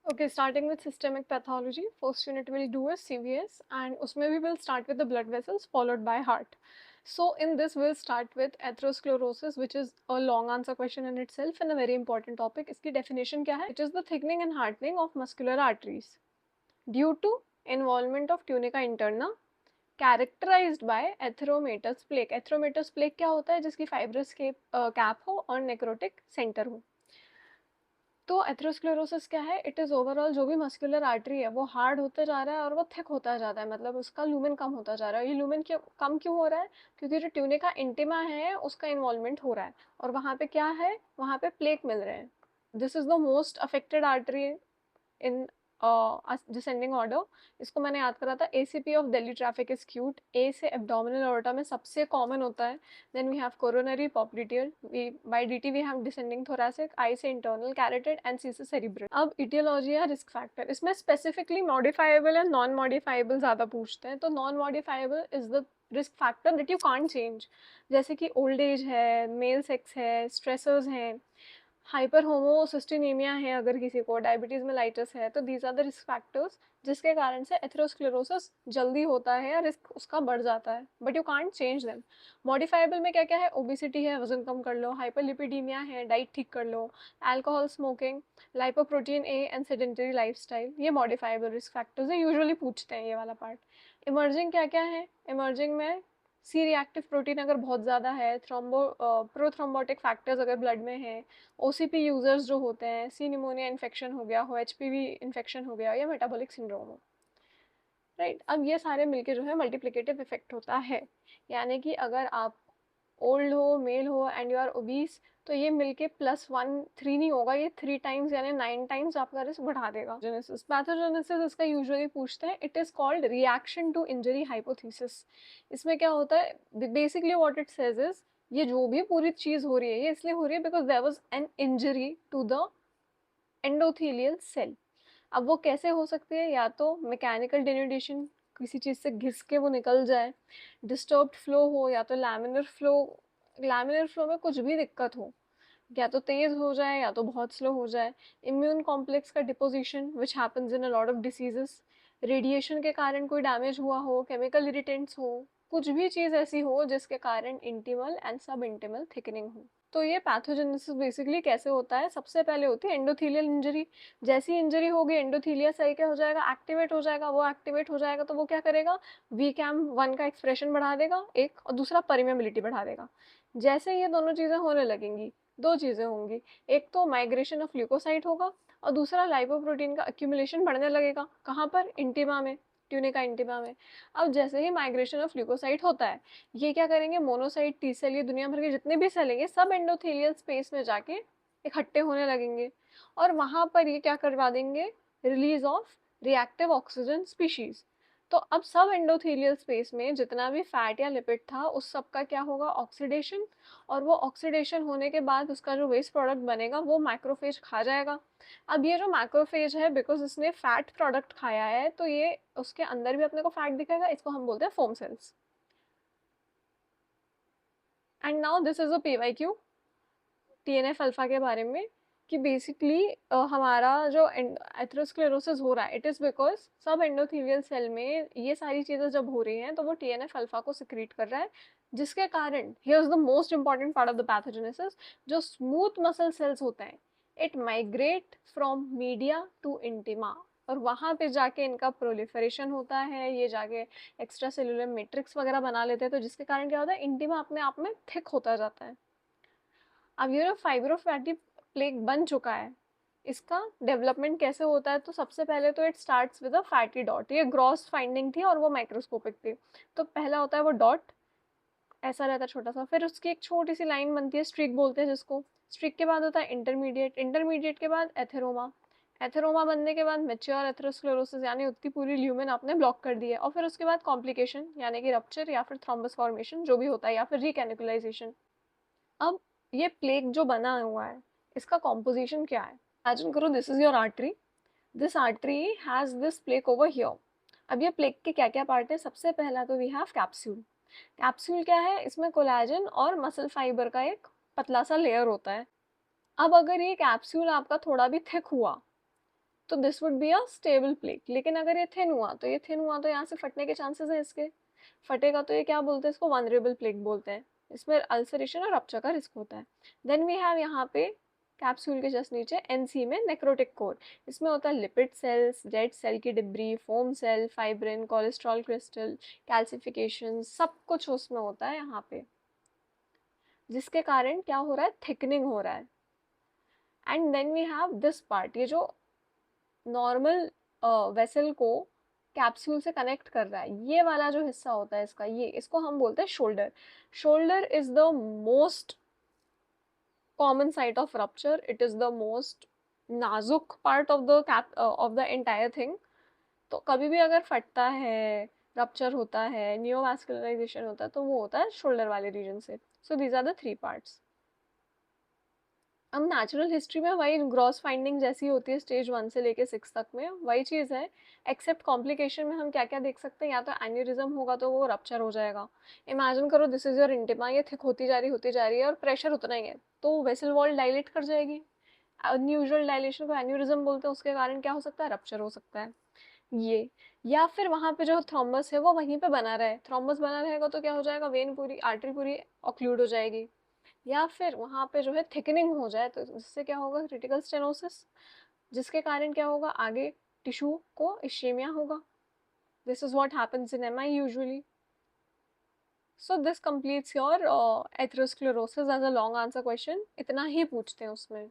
Okay, starting with systemic pathology, first unit we'll do is CVS, and उसमें we will start with the blood vessels followed by heart. So in this we'll start with atherosclerosis, which is a long answer question in itself and a very important topic. इसकी definition क्या है? It is the thickening and hardening of muscular arteries due to involvement of tunica interna characterized by atheromatous plaque. Atheromatous plaque क्या होता है? जिसकी fibrous cap हो और necrotic center हो. तो एथेरोस्क्लेरोसिस क्या है? इट इज ओवरऑल जो भी मस्कुलर आर्टरी है वो हार्ड होते जा रहा है और वो थिक होता जाता है, मतलब उसका लूमेन कम होता जा रहा है. ये लूमेन क्यों कम क्यों हो रहा है? क्योंकि जो ट्यूनिका इंटिमा है उसका इन्वॉल्वमेंट हो रहा है और वहाँ पे क्या है, वहाँ पे प्लेक मिल रहे हैं. This is the most affected artery in descending order. इसको मैंने याद करा था. ACP of Delhi traffic is cute. A से एब्डोमिनल ऑर्टा में सबसे कॉमन होता है. Then we have coronary popliteal. We by DT we have descending thoracic. I से इंटरनल कैरोटिड एंड सी से सेरिब्रल. अब इटियोलॉजी या रिस्क फैक्टर, इसमें specifically modifiable and non modifiable ज्यादा पूछते हैं. तो non modifiable is the risk factor that you can't change, जैसे कि ओल्ड एज है, मेल सेक्स है, स्ट्रेसर्स हैं, हाइपर होमोसिस्टिनेमिया है अगर किसी को, डायबिटीज में लाइटस है. तो these are the risk factors जिसके कारण से एथेरोस्क्लेरोसिस जल्दी होता है या रिस्क उसका बढ़ जाता है. But you can't change them. Modifiable में क्या क्या है? ओबिसिटी है, वजन कम कर लो. हाइपरलिपिडीमिया है, डाइट ठीक कर लो. Alcohol, smoking, lipoprotein A and sedentary lifestyle, ये मॉडिफाइबल रिस्क फैक्टर्स है. यूजुअली पूछते हैं ये वाला पार्ट. इमर्जिंग क्या क्या है? इमर्जिंग में सी रिएक्टिव प्रोटीन अगर बहुत ज़्यादा है, प्रोथ्रोम्बोटिक फैक्टर्स अगर ब्लड में है, ओसीपी यूजर्स जो होते हैं, सी निमोनिया इन्फेक्शन हो गया हो, एचपीवी इन्फेक्शन हो गया या मेटाबॉलिक सिंड्रोम हो. राइट. अब ये सारे मिलके जो है मल्टीप्लिकेटिव इफेक्ट होता है. यानी कि अगर आप ओल्ड हो, मेल हो एंड यू आर ओबीस, तो ये मिलके +1 3 नहीं होगा, ये 3 टाइम्स यानी 9 टाइम्स आपका रिस्क बढ़ा देगा. जेनेसिस पैथोजेनेसिस इसका यूजुअली पूछते हैं. It is called reaction to injury hypothesis. इसमें क्या होता है? Basically what it says is, ये जो भी पूरी चीज हो रही है ये इसलिए हो रही है because there was an injury to the endothelial cell. अब वो कैसे हो सकती है? या तो मैकेनिकल डेन्यूडेशन, किसी चीज़ से घिस के वो निकल जाए, डिस्टर्ब्ड फ्लो हो, या तो लैमिनर फ्लो. लैमिनर फ्लो में कुछ भी दिक्कत हो, या तो तेज हो जाए या तो बहुत स्लो हो जाए. इम्यून कॉम्प्लेक्स का deposition which happens in a lot of diseases. Radiation के कारण कोई डैमेज हुआ हो, केमिकल इरिटेंट्स हो, कुछ भी चीज़ ऐसी हो जिसके कारण इंटीमल एंड सब इंटीमल थिकनिंग हो. तो ये पैथोजेनेसिस बेसिकली कैसे होता है? सबसे पहले होती है एंडोथीलियल इंजरी. जैसी इंजरी होगी एंडोथीलिया सेल क्या हो जाएगा? एक्टिवेट हो जाएगा. वो एक्टिवेट हो जाएगा तो वो क्या करेगा? वीकैम 1 का एक्सप्रेशन बढ़ा देगा एक, और दूसरा परमेबिलिटी बढ़ा देगा. जैसे ये दोनों चीज़ें होने लगेंगी, दो चीज़ें होंगी. एक तो माइग्रेशन ऑफ ल्यूकोसाइट होगा और दूसरा लाइपोप्रोटीन का एक्यूमुलेशन बढ़ने लगेगा. कहाँ पर? इंटिमा में, ट्यूनिका इंटिमा में. अब जैसे ही माइग्रेशन ऑफ ल्यूकोसाइट होता है, ये क्या करेंगे? मोनोसाइट, टी सेल, ये दुनिया भर के जितने भी सेल हैं सब एंडोथेलियल स्पेस में जाके इकट्ठे होने लगेंगे और वहां पर ये क्या करवा देंगे? Release of reactive oxygen species. तो अब सब एंडोथेलियल स्पेस में जितना भी फैट या लिपिड था उस सब का क्या होगा? ऑक्सीडेशन. और वो ऑक्सीडेशन होने के बाद उसका जो वेस्ट प्रोडक्ट बनेगा वो मैक्रोफेज खा जाएगा. अब ये जो मैक्रोफेज है, बिकॉज इसने फैट प्रोडक्ट खाया है तो ये उसके अंदर भी अपने को फैट दिखेगा. इसको हम बोलते हैं foam cells. And now this is a PYQ TNF alpha के बारे में, कि बेसिकली हमारा जो एथेरोस्क्लेरोसिस हो रहा है इट इज़ बिकॉज सब एंडोथेलियल सेल में ये सारी चीज़ें जब हो रही हैं तो वो टीएनएफ अल्फा को सिक्रीट कर रहा है, जिसके कारण here is the most important part of the pathogenesis. जो स्मूथ मसल सेल्स होते हैं, it migrate from media to intima और वहाँ पे जाके इनका प्रोलिफरेशन होता है. ये जाके एक्स्ट्रा सेलुलर मैट्रिक्स वगैरह बना लेते हैं, तो जिसके कारण क्या होता है? इंटिमा अपने आप में थिक होता जाता है. अब ये जो फाइब्रोफैटी प्लेक बन चुका है, इसका डेवलपमेंट कैसे होता है? तो सबसे पहले तो it starts with a fatty dot. ये ग्रॉस फाइंडिंग थी और वो माइक्रोस्कोपिक थी. तो पहला होता है वो डॉट, ऐसा रहता है छोटा सा. फिर उसकी एक छोटी सी लाइन बनती है, स्ट्रिक बोलते हैं जिसको. स्ट्रिक के बाद होता है इंटरमीडिएट. इंटरमीडिएट के बाद एथेरोमा. एथेरोमा बनने के बाद मेच्योर एथेरोस्क्लेरोसिस, यानी उतनी पूरी ल्यूमेन आपने ब्लॉक कर दी है. और फिर उसके बाद कॉम्प्लिकेशन यानी कि रप्चर या फिर थ्रोम्बस फॉर्मेशन जो भी होता है, या फिर रिकैनिकुलाइजेशन. अब ये प्लेक जो बना हुआ है इसका कॉम्पोजिशन क्या है? इमेजिन करो this is your artery. This artery has this plaque over here. अब ये प्लेक के क्या क्या पार्ट है? सबसे पहला तो वी हैव कैप्सूल. कैप्सूल क्या है? इसमें कोलेजन और मसल फाइबर का एक पतला सा लेयर होता है. अब अगर ये कैप्सूल आपका थोड़ा भी थिक हुआ तो this would be a stable plaque. लेकिन अगर ये थिन हुआ तो यहाँ से फटने के चांसेस है इसके, फटेगा तो ये क्या बोलते हैं इसको, वनरेबल प्लेक बोलते हैं। इसमें अल्सरेशन और रप्चर का रिस्क होता है। देन वी हैव यहाँ पे कैप्सूल के जस्ट नीचे एनसी में नेक्रोटिक कोर। इसमें होता है लिपिड सेल्स, डेड सेल की debris, foam cell, fibrin, cholesterol crystal, calcification, सब कुछ उसमें होता है यहाँ पे, जिसके कारण क्या हो रहा है, थिकनिंग हो रहा है। And then we have this part, ये जो नॉर्मल वेसल को कैप्सूल से कनेक्ट कर रहा है, ये वाला जो हिस्सा होता है इसका, ये इसको हम बोलते हैं shoulder. Shoulder is the most common site of rupture, it is the most नाजुक part of the cap of the entire thing. तो कभी भी अगर फटता है, रप्चर होता है, नियोवास्कुलराइजेशन होता है, तो वो होता है शोल्डर वाले रीजन से। So these are the 3 parts. अब नेचुरल हिस्ट्री में वही ग्रॉस फाइंडिंग जैसी होती है स्टेज 1 से लेके 6 तक में, वही चीज़ है। एक्सेप्ट कॉम्प्लिकेशन में हम क्या क्या देख सकते हैं, या तो एन्यूरिज्म होगा तो वो रप्चर हो जाएगा। इमेजिन करो दिस इज योर इंटिमा, ये थिक होती जा रही है और प्रेशर उतना ही है, तो वेसल वॉल डायलेट कर जाएगी। अनयूजुअल डायलेशन को एन्यूरिज्म बोलते हैं, उसके कारण क्या हो सकता है, रप्चर हो सकता है ये। या फिर वहां पे जो थ्रोम्बस है वो वहीं पे बना रहे, थ्रोम्बस बना रहेगा तो क्या हो जाएगा, वेन पूरी, आर्टरी पूरी ऑक्लूड हो जाएगी। या फिर वहां पे जो है थिकनिंग हो जाए, तो जिससे क्या होगा, क्रिटिकल स्टेनोसिस, जिसके कारण क्या होगा, आगे टिश्यू को इश्ेमिया होगा। This is what happens in MI usually. So this completes your atherosclerosis as a long answer question, इतना ही पूछते हैं उसमें।